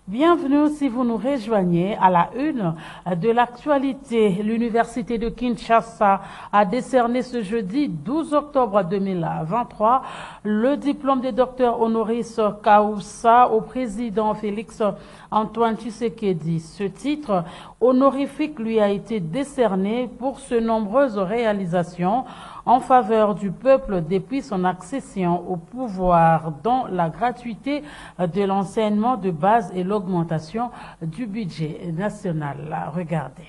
Bienvenue si vous nous rejoignez à la une de l'actualité. L'Université de Kinshasa a décerné ce jeudi 12 octobre 2023 le diplôme de docteur honoris causa au président Félix Antoine Tshisekedi. Ce titre honorifique lui a été décerné pour ses nombreuses réalisations en faveur du peuple depuis son accession au pouvoir, dont la gratuité de l'enseignement de base et l'augmentation du budget national. Regardez.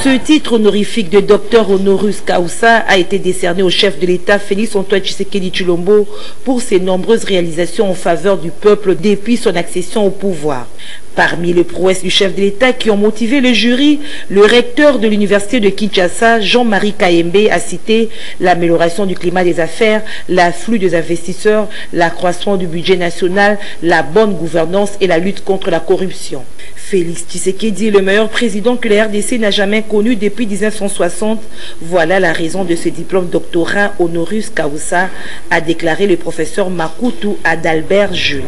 Ce titre honorifique de docteur honoris causa a été décerné au chef de l'État Félix Antoine Tshisekedi Tshilombo pour ses nombreuses réalisations en faveur du peuple depuis son accession au pouvoir. Parmi les prouesses du chef de l'État qui ont motivé le jury, le recteur de l'université de Kinshasa, Jean-Marie Kayembe, a cité l'amélioration du climat des affaires, l'afflux des investisseurs, l'accroissement du budget national, la bonne gouvernance et la lutte contre la corruption. Félix Tshisekedi est le meilleur président que la RDC n'a jamais connu depuis 1960. Voilà la raison de ce diplôme doctorat honoris causa, a déclaré le professeur Makutu Adalbert Jules.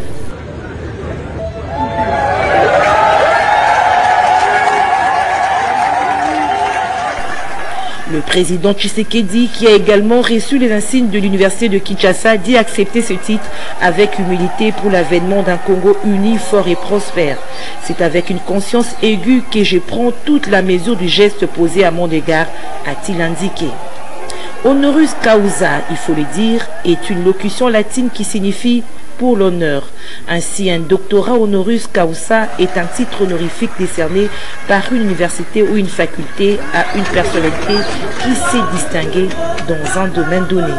Le président Tshisekedi, qui a également reçu les insignes de l'université de Kinshasa, dit accepter ce titre avec humilité pour l'avènement d'un Congo uni, fort et prospère. C'est avec une conscience aiguë que je prends toute la mesure du geste posé à mon égard, a-t-il indiqué. Honoris causa, il faut le dire, est une locution latine qui signifie pour l'honneur. Ainsi, un doctorat honoris causa est un titre honorifique décerné par une université ou une faculté à une personnalité qui s'est distinguée dans un domaine donné.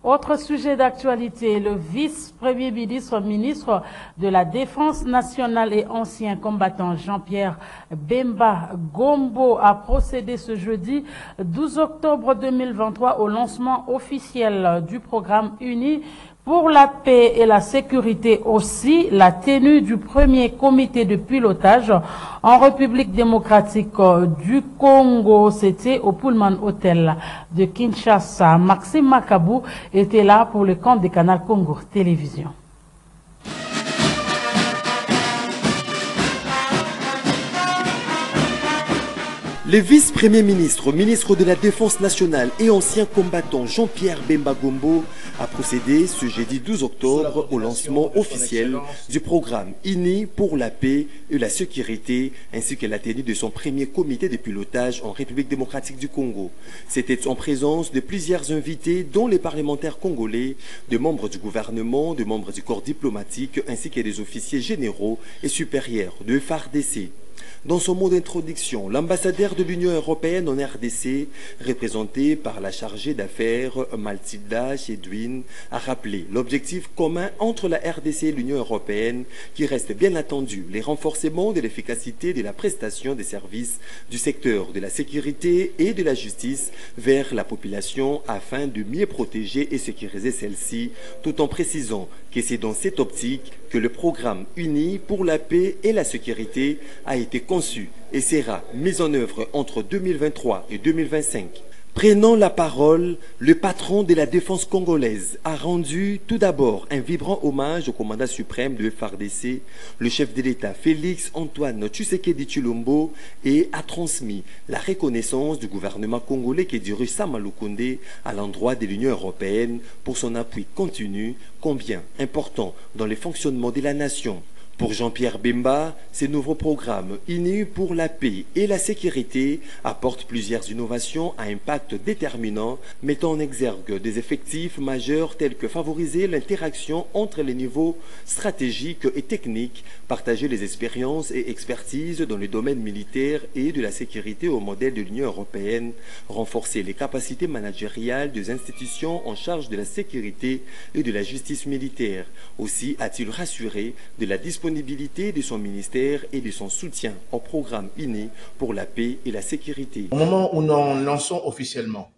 Autre sujet d'actualité, le vice-premier ministre de la Défense nationale et ancien combattant Jean-Pierre Bemba Gombo a procédé ce jeudi 12 octobre 2023 au lancement officiel du programme uni pour la paix et la sécurité, aussi la tenue du premier comité de pilotage en République démocratique du Congo. C'était au Pullman Hotel de Kinshasa. Maxime Makabou était là pour le compte de Canal Congo Télévision. Le vice-premier ministre, ministre de la Défense nationale et ancien combattant Jean-Pierre Bemba Gombo a procédé ce jeudi 12 octobre au lancement officiel du programme INI pour la paix et la sécurité ainsi que la tenue de son premier comité de pilotage en République démocratique du Congo. C'était en présence de plusieurs invités dont les parlementaires congolais, de membres du gouvernement, de membres du corps diplomatique ainsi que des officiers généraux et supérieurs de FARDC. Dans son mot d'introduction, l'ambassadeur de l'Union européenne en RDC, représenté par la chargée d'affaires Mathilda Chedouine, a rappelé l'objectif commun entre la RDC et l'Union européenne, qui reste bien entendu les renforcements de l'efficacité de la prestation des services du secteur de la sécurité et de la justice vers la population afin de mieux protéger et sécuriser celle-ci, tout en précisant que c'est dans cette optique que le programme uni pour la paix et la sécurité a été conçu et sera mis en œuvre entre 2023 et 2025. Prenant la parole, le patron de la défense congolaise a rendu tout d'abord un vibrant hommage au commandant suprême de FARDC, le chef de l'État Félix Antoine Tshisekedi Tshilombo, et a transmis la reconnaissance du gouvernement congolais qui dirige Sama Lukonde à l'endroit de l'Union européenne pour son appui continu, combien important dans le fonctionnement de la nation. Pour Jean-Pierre Bemba, ces nouveaux programmes INI pour la paix et la sécurité apportent plusieurs innovations à impact déterminant, mettant en exergue des effectifs majeurs tels que favoriser l'interaction entre les niveaux stratégiques et techniques, partager les expériences et expertises dans le domaine militaire et de la sécurité au modèle de l'Union européenne, renforcer les capacités managériales des institutions en charge de la sécurité et de la justice militaire. Aussi a-t-il rassuré de la disponibilité de son ministère et de son soutien au programme INI pour la paix et la sécurité. Au moment où nous lançons officiellement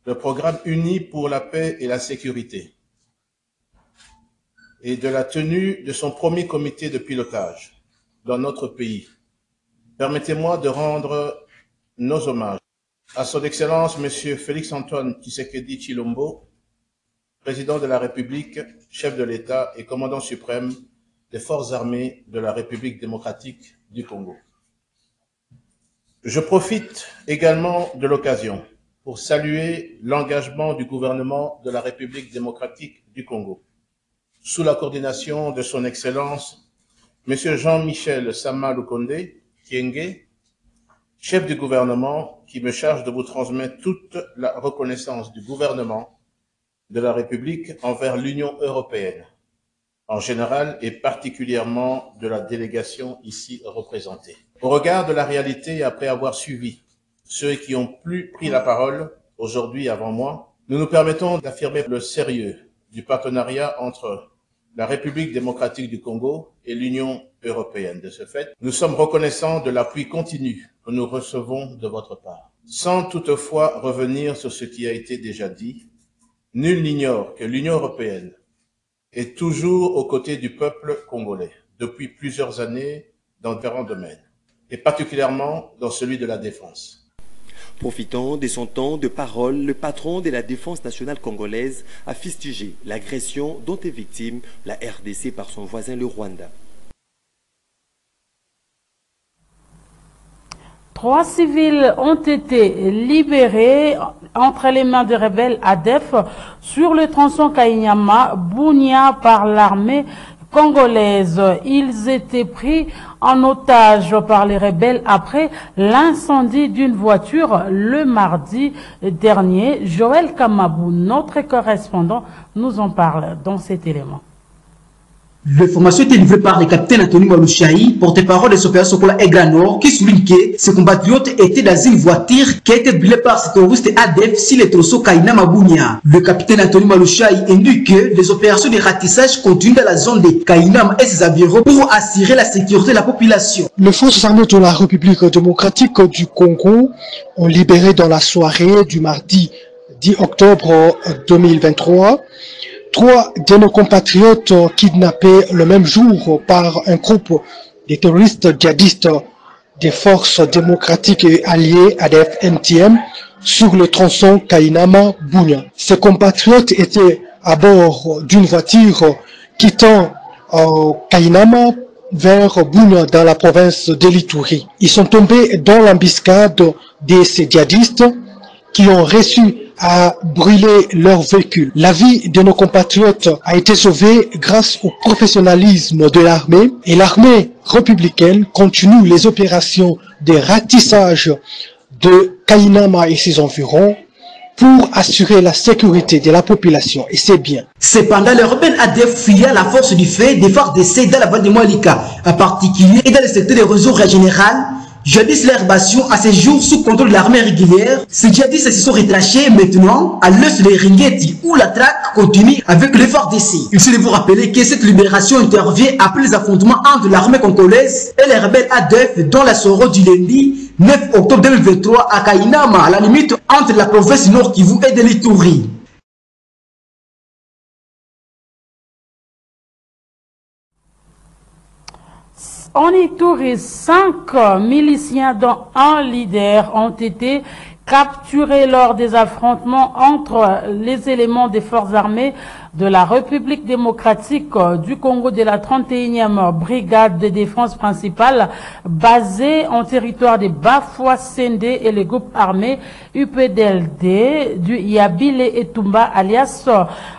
le programme INI pour la paix et la sécurité, et de la tenue de son premier comité de pilotage dans notre pays, permettez-moi de rendre nos hommages à son Excellence M. Félix-Antoine Tshisekedi Tshilombo, Président de la République, chef de l'État et commandant suprême des Forces armées de la République démocratique du Congo. Je profite également de l'occasion pour saluer l'engagement du gouvernement de la République démocratique du Congo, sous la coordination de son Excellence M. Jean-Michel Sama Lukonde Kyenge, chef du gouvernement, qui me charge de vous transmettre toute la reconnaissance du gouvernement de la République envers l'Union européenne, en général et particulièrement de la délégation ici représentée. Au regard de la réalité, après avoir suivi ceux qui ont pris la parole aujourd'hui avant moi, nous nous permettons d'affirmer le sérieux du partenariat entre la République démocratique du Congo et l'Union européenne. De ce fait, nous sommes reconnaissants de l'appui continu que nous recevons de votre part. Sans toutefois revenir sur ce qui a été déjà dit, nul n'ignore que l'Union européenne est toujours aux côtés du peuple congolais depuis plusieurs années dans différents domaines, et particulièrement dans celui de la défense. Profitant de son temps de parole, le patron de la défense nationale congolaise a fustigé l'agression dont est victime la RDC par son voisin le Rwanda. 3 civils ont été libérés entre les mains des rebelles ADF sur le tronçon Kainyama-Bunia par l'armée congolaise. Ils étaient pris en otage par les rebelles après l'incendie d'une voiture le mardi dernier. Joël Kamabou, notre correspondant, nous en parle dans cet élément. L'information était livrée par le capitaine Anthony Malouchaï, porte-parole des opérations Sokola Aigle Nord, qui souligne que ses compatriotes étaient dans une voiture qui a été brûlée par ces terroristes ADF sur le tronçon Kainama-Bunia. Le capitaine Anthony Malouchaï indique que les opérations de ratissage continuent dans la zone de Kainama et ses environs pour assurer la sécurité de la population. Les forces armées de la République démocratique du Congo ont libéré dans la soirée du mardi 10 octobre 2023 3 de nos compatriotes kidnappés le même jour par un groupe de terroristes djihadistes des forces démocratiques et alliées ADF-NTM sur le tronçon Kainama-Bunia. Ces compatriotes étaient à bord d'une voiture quittant Kainama vers Bunia dans la province de l'Ituri. Ils sont tombés dans l'embuscade de ces djihadistes qui ont réussi à brûler leur véhicule. La vie de nos compatriotes a été sauvée grâce au professionnalisme de l'armée et l'armée républicaine continue les opérations de ratissage de Kainama et ses environs pour assurer la sécurité de la population, et c'est bien. Cependant, les rebelles ADF filiales à la force du fait des FARDC dans la vallée de Moalika, en particulier et dans le secteur des réseaux régional, jadis l'herbation à ces jours sous contrôle de l'armée régulière. Ces djihadistes se sont retranchés maintenant à l'est de Ringeti où la traque continue avec les FARDC. Il faut vous rappeler que cette libération intervient après les affrontements entre l'armée congolaise et les rebelles ADF dans la soirée du lundi 9 octobre 2023 à Kainama, à la limite entre la province Nord Kivu et de l'Ituri. En Ituri, 5 miliciens dont un leader ont été capturés lors des affrontements entre les éléments des forces armées de la République démocratique du Congo de la 31e brigade de défense principale basée en territoire de Bafouassende et le groupe armé UPDLD du Yabile Etumba alias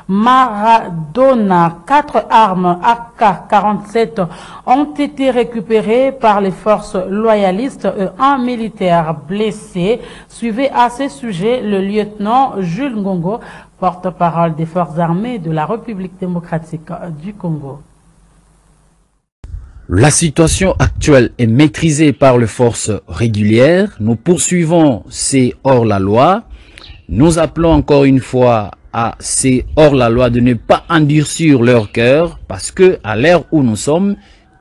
Maradona. 4 armes AK-47 ont été récupérées par les forces loyalistes et un militaire blessé. Suivez à ce sujet le lieutenant Jules Ngongo, porte-parole des forces armées de la République démocratique du Congo. La situation actuelle est maîtrisée par les forces régulières. Nous poursuivons ces hors-la-loi. Nous appelons encore une fois à ces hors-la-loi de ne pas endurcir leur cœur parce que, à l'ère où nous sommes,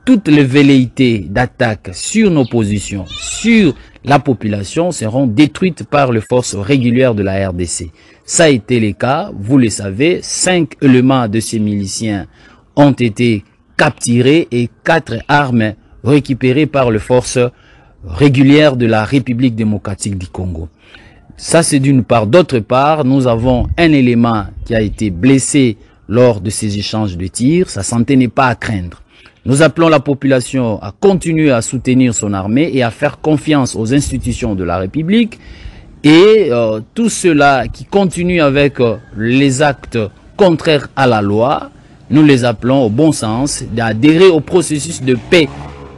toutes les velléités d'attaque sur nos positions, sur la population seront détruites par les forces régulières de la RDC. Ça a été le cas, vous le savez, 5 éléments de ces miliciens ont été capturés et 4 armes récupérées par les forces régulières de la République démocratique du Congo. Ça, c'est d'une part. D'autre part, nous avons un élément qui a été blessé lors de ces échanges de tirs. Sa santé n'est pas à craindre. Nous appelons la population à continuer à soutenir son armée et à faire confiance aux institutions de la République. Et tout cela qui continue avec les actes contraires à la loi, nous les appelons au bon sens d'adhérer au processus de paix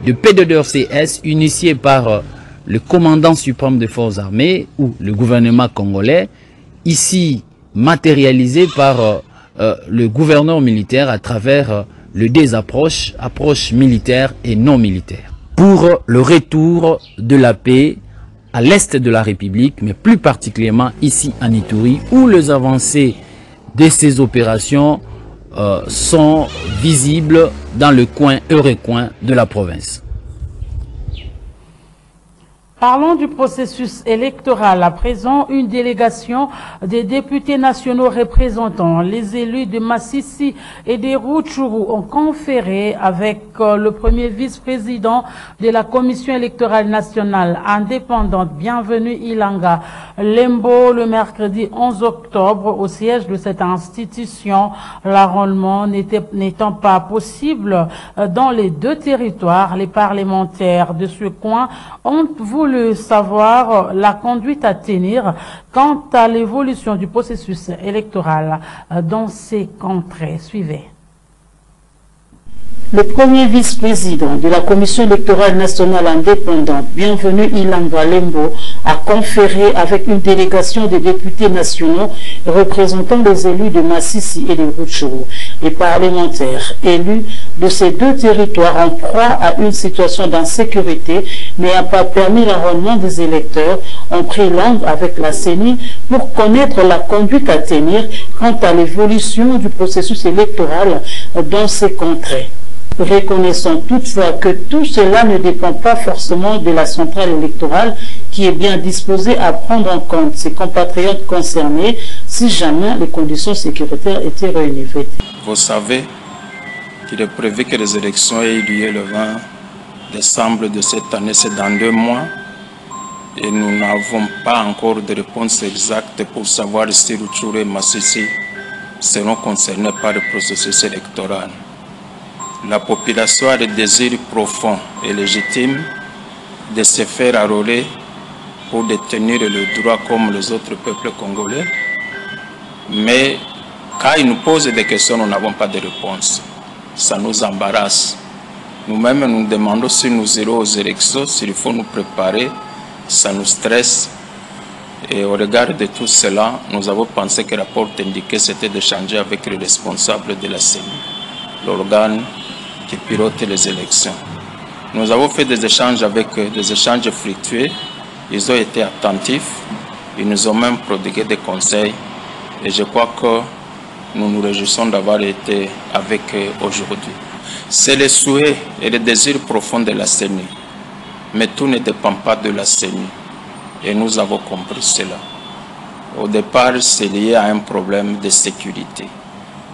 de P2CS initié par le commandant suprême des forces armées ou le gouvernement congolais, ici matérialisé par le gouverneur militaire à travers le désapproche, approche militaire et non militaire. Pour le retour de la paix à l'est de la République, mais plus particulièrement ici en Ituri, où les avancées de ces opérations sont visibles dans le coin recoin de la province. Parlons du processus électoral. À présent, une délégation des députés nationaux représentant les élus de Massissi et des Rutshuru ont conféré avec le premier vice-président de la Commission électorale nationale indépendante, Bienvenue Ilanga Lembo, le mercredi 11 octobre au siège de cette institution. L'enrôlement n'étant pas possible dans les deux territoires, les parlementaires de ce coin ont voulu savoir la conduite à tenir quant à l'évolution du processus électoral dans ces contrées. Suivez. Le premier vice-président de la Commission électorale nationale indépendante, Bienvenue Ilanga Lembo, a conféré avec une délégation de députés nationaux représentant les élus de Massissi et de Rutshuru. Les parlementaires élus de ces deux territoires en proie à une situation d'insécurité n'ayant pas permis l'enrôlement des électeurs ont pris langue avec la CENI pour connaître la conduite à tenir quant à l'évolution du processus électoral dans ces contrées. Reconnaissons toutefois que tout cela ne dépend pas forcément de la centrale électorale qui est bien disposée à prendre en compte ses compatriotes concernés si jamais les conditions sécuritaires étaient réunies. Vous savez qu'il est prévu que les élections aient lieu le 20 décembre de cette année, c'est dans 2 mois. Et nous n'avons pas encore de réponse exacte pour savoir si Rutshuru et Massissi seront concernés par le processus électoral. La population a le désir profond et légitime de se faire arroler pour détenir le droit comme les autres peuples congolais. Mais quand ils nous posent des questions, nous n'avons pas de réponse. Ça nous embarrasse. Nous-mêmes, nous demandons si nous irons aux élections, s'il faut nous préparer. Ça nous stresse. Et au regard de tout cela, nous avons pensé que le rapport indiquait c'était d'échanger avec les responsables de la CENI, l'organe qui pilote les élections. Nous avons fait des échanges avec eux, des échanges fructueux. Ils ont été attentifs. Ils nous ont même prodigué des conseils. Et je crois que nous nous réjouissons d'avoir été avec eux aujourd'hui. C'est le souhait et le désir profond de la CENI. Mais tout ne dépend pas de la CENI. Et nous avons compris cela. Au départ, c'est lié à un problème de sécurité.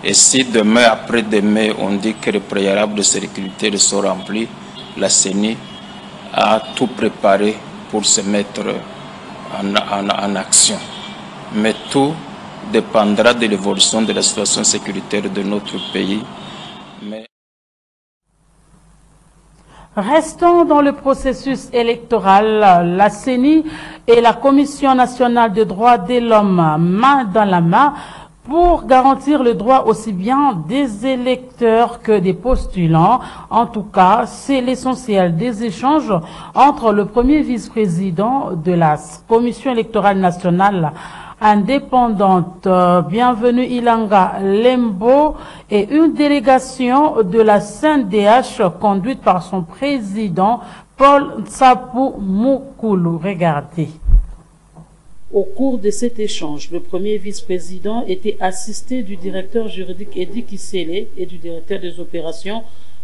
Et si demain, après-demain, on dit que les préalables de sécurité sont remplis, la CENI a tout préparé pour se mettre en action. Mais tout dépendra de l'évolution de la situation sécuritaire de notre pays. Restons dans le processus électoral. La CENI et la Commission nationale des droits de l'homme, main dans la main, pour garantir le droit aussi bien des électeurs que des postulants. En tout cas, c'est l'essentiel des échanges entre le premier vice-président de la Commission électorale nationale indépendante, Bienvenue Ilanga Lembo, et une délégation de la CNDH conduite par son président Paul Tsapou Mukulu. Regardez. Au cours de cet échange, le premier vice-président était assisté du directeur juridique Edi Kisele et du directeur des opérations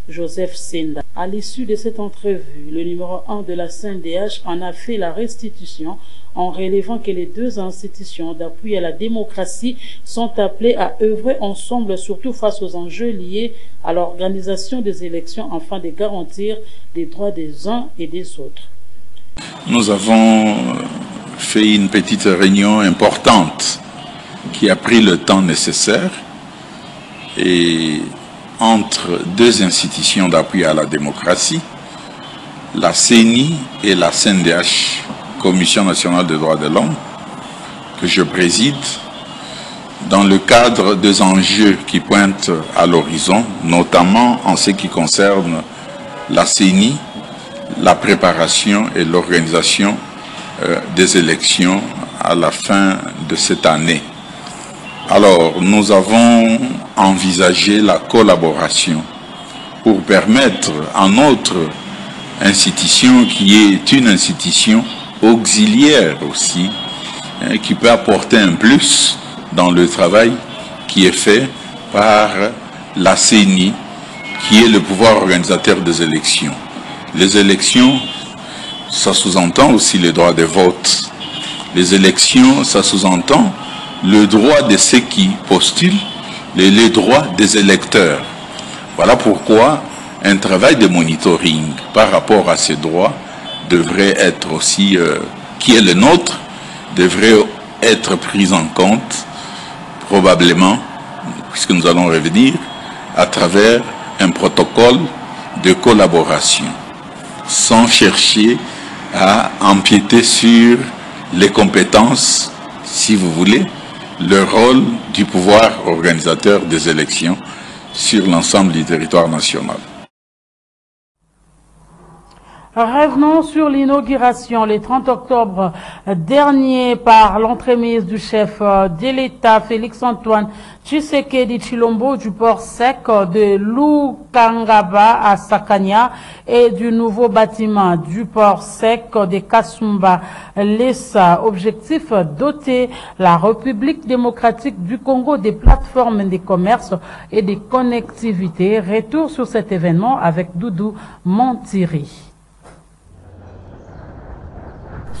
Joseph Senda. À l'issue de cette entrevue, le numéro 1 de la CNDH en a fait la restitution en relevant que les deux institutions d'appui à la démocratie sont appelées à œuvrer ensemble, surtout face aux enjeux liés à l'organisation des élections afin de garantir les droits des uns et des autres. Nous avons fait une petite réunion importante qui a pris le temps nécessaire et entre deux institutions d'appui à la démocratie, la CENI et la CNDH, Commission nationale des droits de l'homme, que je préside, dans le cadre des enjeux qui pointent à l'horizon, notamment en ce qui concerne la CENI, la préparation et l'organisation des élections à la fin de cette année. Alors, nous avons envisagé la collaboration pour permettre à notre institution, qui est une institution auxiliaire aussi, qui peut apporter un plus dans le travail qui est fait par la CENI, qui est le pouvoir organisateur des élections. Les élections, ça sous-entend aussi le droit de vote. Les élections, ça sous-entend le droit de ceux qui postulent, les droits des électeurs. Voilà pourquoi un travail de monitoring par rapport à ces droits devrait être aussi, qui est le nôtre, devrait être pris en compte, probablement, puisque nous allons revenir, à travers un protocole de collaboration, sans chercher à empiéter sur les compétences, si vous voulez, le rôle du pouvoir organisateur des élections sur l'ensemble du territoire national. Revenons sur l'inauguration le 30 octobre dernier par l'entremise du chef de l'État Félix-Antoine Tshisekedi Tshilombo du port sec de Lukangaba à Sakanya et du nouveau bâtiment du port sec de Kasumba Lessa. Objectif, doter la République démocratique du Congo des plateformes de commerce et de connectivité. Retour sur cet événement avec Doudou Montiri.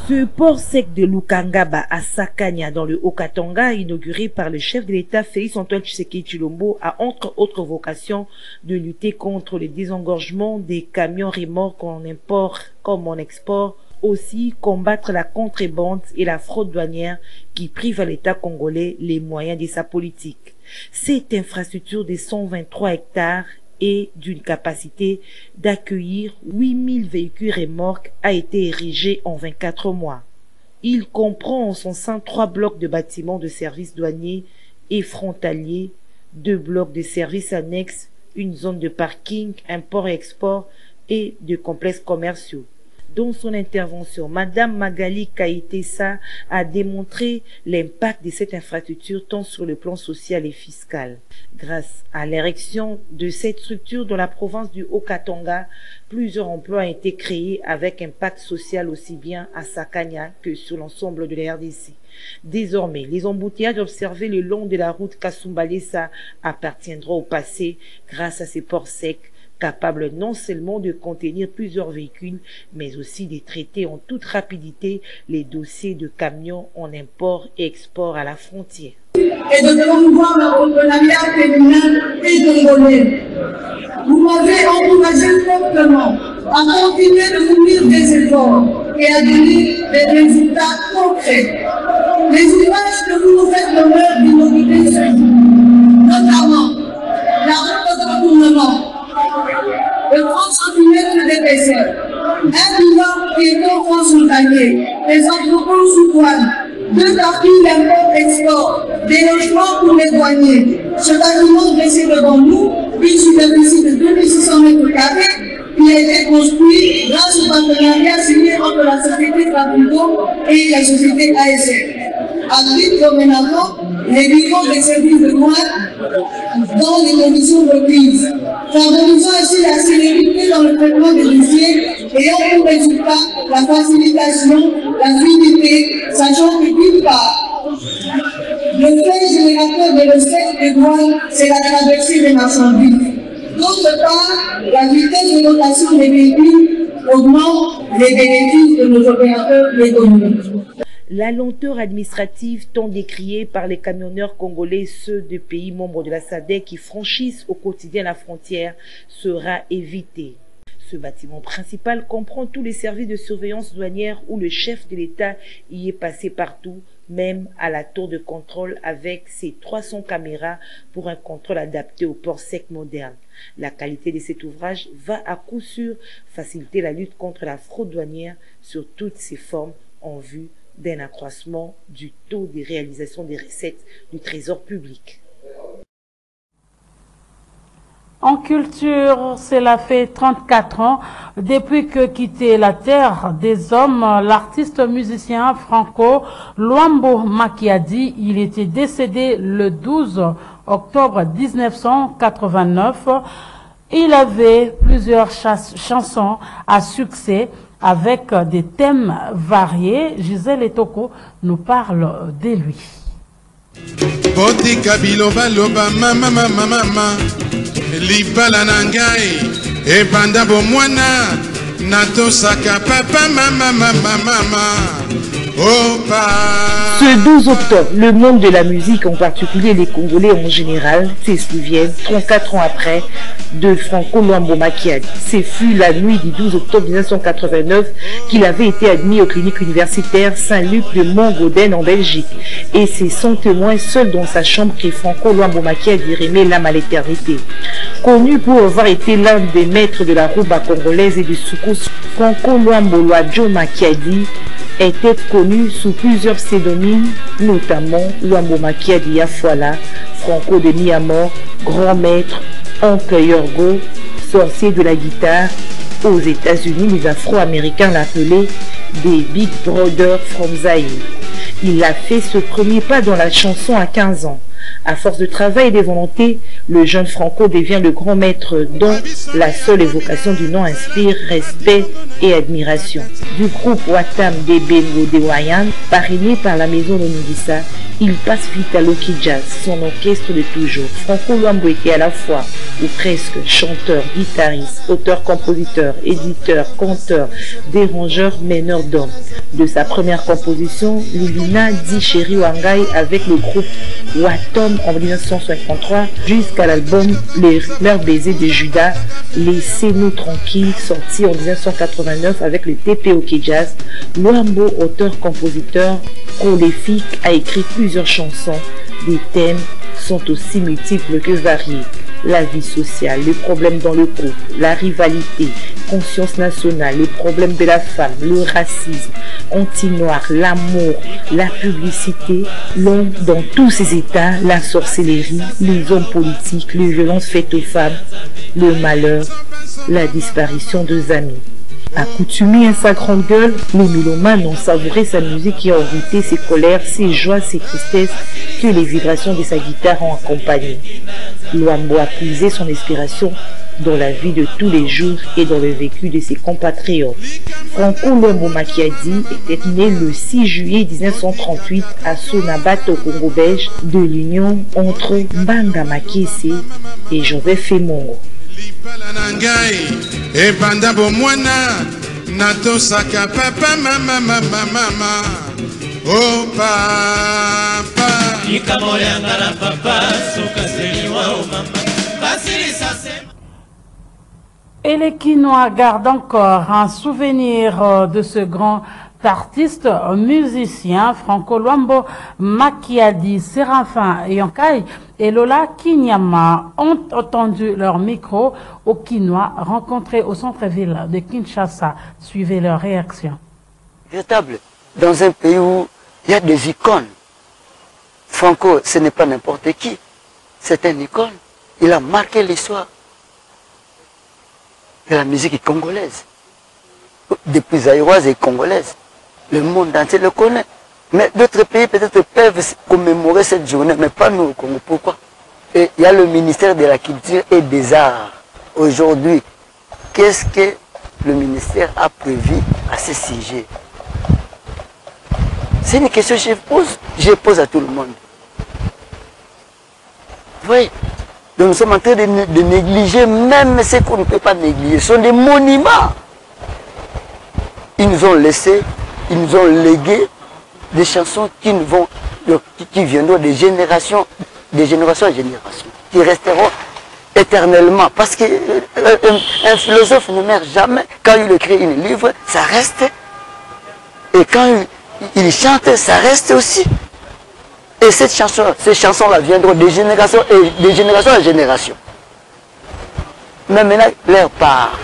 Ce port sec de Lukangaba à Sakanya dans le Haut-Katanga, inauguré par le chef de l'État Félix-Antoine Tshisekedi Tshilombo, a entre autres vocation de lutter contre le désengorgement des camions remorques en import comme en export, aussi combattre la contrebande et la fraude douanière qui privent à l'État congolais les moyens de sa politique. Cette infrastructure de 123 hectares et d'une capacité d'accueillir 8000 véhicules remorques a été érigé en 24 mois. Il comprend en son sein 3 blocs de bâtiments de services douaniers et frontaliers, 2 blocs de services annexes, une zone de parking, import et export et de complexes commerciaux. Dans son intervention, Madame Magali Kaitessa a démontré l'impact de cette infrastructure tant sur le plan social et fiscal. Grâce à l'érection de cette structure dans la province du Haut-Katanga, plusieurs emplois ont été créés avec impact social aussi bien à Sakanya que sur l'ensemble de la RDC. Désormais, les embouteillages observés le long de la route Kasumba-Lessa appartiendront au passé grâce à ces ports secs, capable non seulement de contenir plusieurs véhicules, mais aussi de traiter en toute rapidité les dossiers de camions en import et export à la frontière. Et de promouvoir l'entrepreneuriat féminin et congolais. Vous m'avez encouragé fortement à continuer de fournir des efforts et à donner des résultats concrets. Les images que vous nous faites l'honneur d'inaugurer ce jour, notamment la route de retournement, de 30 cm d'épaisseur, un bilan piéton transfrontalier, des entrepôts sous douane, 2 tapis d'import-export, des logements pour les douaniers. Ce bâtiment dressé devant nous, une superficie de 2600 m², qui a été construit grâce au partenariat signé entre la société Trapido et la société ASF. Abrite dorénavant les bureaux des services de douane dans les conditions requises, favorisant ainsi la célérité dans le traitement des dossiers et ayant pour résultat la facilitation, la fluidité, sachant que d'une part, le fait générateur de recettes des douanes, c'est la traversée des marchandises. D'autre part, la vitesse de rotation des véhicules augmente les bénéfices de nos opérateurs économiques. La lenteur administrative tant décriée par les camionneurs congolais, ceux des pays membres de la SADC qui franchissent au quotidien la frontière, sera évitée. Ce bâtiment principal comprend tous les services de surveillance douanière où le chef de l'État y est passé partout, même à la tour de contrôle avec ses 300 caméras pour un contrôle adapté au port sec moderne. La qualité de cet ouvrage va à coup sûr faciliter la lutte contre la fraude douanière sur toutes ses formes en vue d'un accroissement du taux de réalisation des recettes du trésor public. En culture, cela fait 34 ans depuis que quitté la terre des hommes, l'artiste musicien Franco Luambo Makiadi, il était décédé le 12 octobre 1989. Il avait plusieurs chansons à succès avec des thèmes variés. Gisèle Etoko nous parle de lui. Libala nangai e banda bomwana natosaka papa mama Ce 12 octobre, le monde de la musique, en particulier les Congolais en général, se souviennent, 34 ans après, de Franco Luambo Makiadi. Ce fut la nuit du 12 octobre 1989 qu'il avait été admis aux cliniques universitaires Saint-Luc de Montgauden en Belgique. Et c'est son témoin seul dans sa chambre que Franco Luambo Makiadi remet l'âme à l'éternité. Connu pour avoir été l'un des maîtres de la rumba congolaise et du soukous, Franco Luambo Luadjo Makiadi était connu sous plusieurs pseudonymes, notamment Luambo Makiadi Afuala, Franco de Miamor, Grand Maître, Oncle Yorgo, sorcier de la guitare. Aux États-Unis, les Afro-Américains l'appelaient des Big Brothers from Zaïre. Il a fait ce premier pas dans la chanson à 15 ans. À force de travail et de volonté, le jeune Franco devient le grand maître dont la seule évocation du nom inspire respect et admiration. Du groupe Watam de Bengo de Wayan, parrainé par la maison de Nugisa, il passe vite à Loki Jazz, son orchestre de toujours. Franco Luambo était à la fois, ou presque, chanteur, guitariste, auteur-compositeur, éditeur, conteur, dérangeur, meneur d'hommes. De sa première composition, Lilina dit Chéri Wangai avec le groupe Watom en 1953 jusqu'à l'album Les Leurs baisers de Judas, Laissez-nous tranquilles, sorti en 1989 avec le TPOK Jazz. Luambo, auteur-compositeur prolifique, a écrit plusieurs chansons. Les thèmes sont aussi multiples que variés. La vie sociale, les problèmes dans le couple, la rivalité, conscience nationale, les problèmes de la femme, le racisme, anti-noir, l'amour, la publicité, l'homme dans tous ses états, la sorcellerie, les hommes politiques, les violences faites aux femmes, le malheur, la disparition de amis. Accoutumé à sa grande gueule, les mélomanes ont savouré sa musique qui a envoûté ses colères, ses joies, ses tristesses que les vibrations de sa guitare ont accompagné. Luambo a puisé son inspiration dans la vie de tous les jours et dans le vécu de ses compatriotes. Franco Luambo Makiadi était né le 6 juillet 1938 à Sonabat au Congo belge de l'union entre Mbanga Makese et Joseph Emongo. Et les Quinois gardent encore un souvenir de ce grand artiste, musicien Franco Luambo Makiadi. Séraphin Yankai et Lola Kinyama ont entendu leur micro aux Quinois rencontrés au centre-ville de Kinshasa. Suivez leur réaction. Véritable, dans un pays où il y a des icônes. Franco, ce n'est pas n'importe qui. C'est un icône. Il a marqué l'histoire de la musique congolaise. Depuis zaïroise et congolaise. Le monde entier le connaît. Mais d'autres pays peut-être peuvent commémorer cette journée, mais pas nous au Congo. Pourquoi? Et il y a le ministère de la Culture et des Arts. Aujourd'hui, qu'est-ce que le ministère a prévu à ce sujet? C'est une question que je pose à tout le monde. Oui. Donc nous sommes en train de négliger même ce qu'on ne peut pas négliger. Ce sont des monuments. Ils nous ont laissé, ils nous ont légué des chansons qui viendront de génération en génération, qui resteront éternellement. Parce qu'un philosophe ne meurt jamais. Quand il écrit un livre, ça reste. Et quand il chante, ça reste aussi. Et ces chansons-là viendront de génération en génération. Mais maintenant, leur part,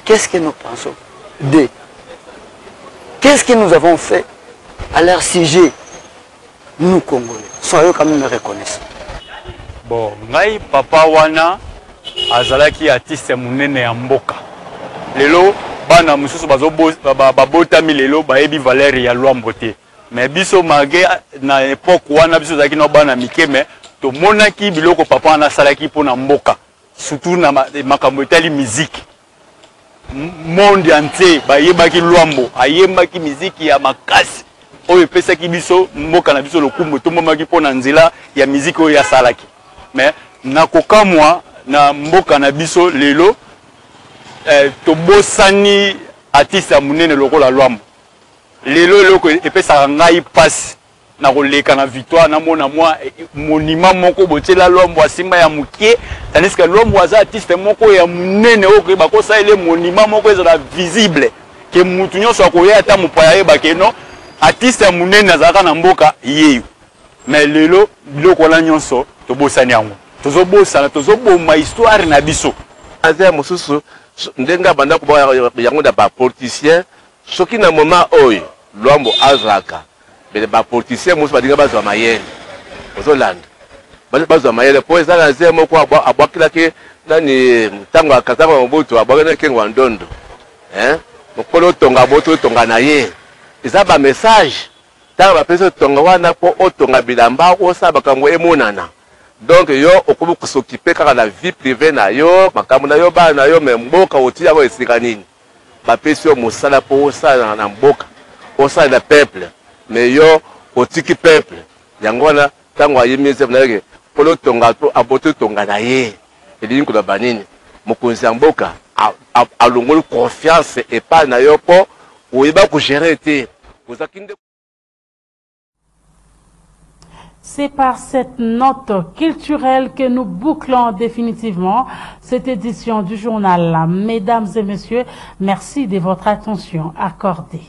qu'est-ce que nous pensons d'eux? Qu'est-ce que nous avons fait à leur sujet, nous Congolais? Soyons quand même reconnaissants. Bon, ngai papa wana azalaki artiste munene ya mboka. Lelo bana mususu babotami lelo bayebi valeur ya Lwambo te. Mais biso mage na époque wana biso zaki no bana mike mais to monaki biloko papa wana salaki pona mboka. Surtout na makambo etali musique. Monde entier bayebaki Lwambo, ayembaki musique ya makasi. Oyo pesaki biso mboka na biso lokumbo tomomaki pona nzela ya musique oyo ya salaki. Mais nakokamwa na mboka na biso lelo tobosani artiste munene lokola Lwambo. Lelo loko epesa ngai passe na koleka na victoire na mona moi monument moko botela Lwambo asimba ya mukie tandis que Lwambo aza artiste moko ya munene oyo bakosa ele monument moko ezala visible ke mutu nyonso akoya ata mopaya ye bakeno artiste munene azaka na mboka yeyo. Mais lelo biloko la nyonso tobosani yango tozobosana tozoboma histoire na biso aza mosusu ndenga banda ko yango da ba politicien soki na moment oyo Lwambo azaka bele ba politicien mosusu badinga bazwa mayele ozolanda bazwa mayele po ezala zemo ko abwakila ke nani tango akatanga mobutu abwakila ke ngwandondo mokolo tonga boto tonga na ye eza ba message tango ba peso tonga wana po otonga bilamba osaba kango emonana. Donc yo okomi s'occuper kaka la vie privée na yo makambo na yo ba na yo me mboka otia ko esika nini bapesi yo mosala po osala na mboka osala na peuple mais yo otiki peuple yango wana tango ayemize na yeke polo tonga to aboto tonga na ye elingi ko banini mokonzi ya mboka alongoli confiance epa na yo po oyeba ko gérer te ozakinde. C'est par cette note culturelle que nous bouclons définitivement cette édition du journal. Mesdames et messieurs, merci de votre attention accordée.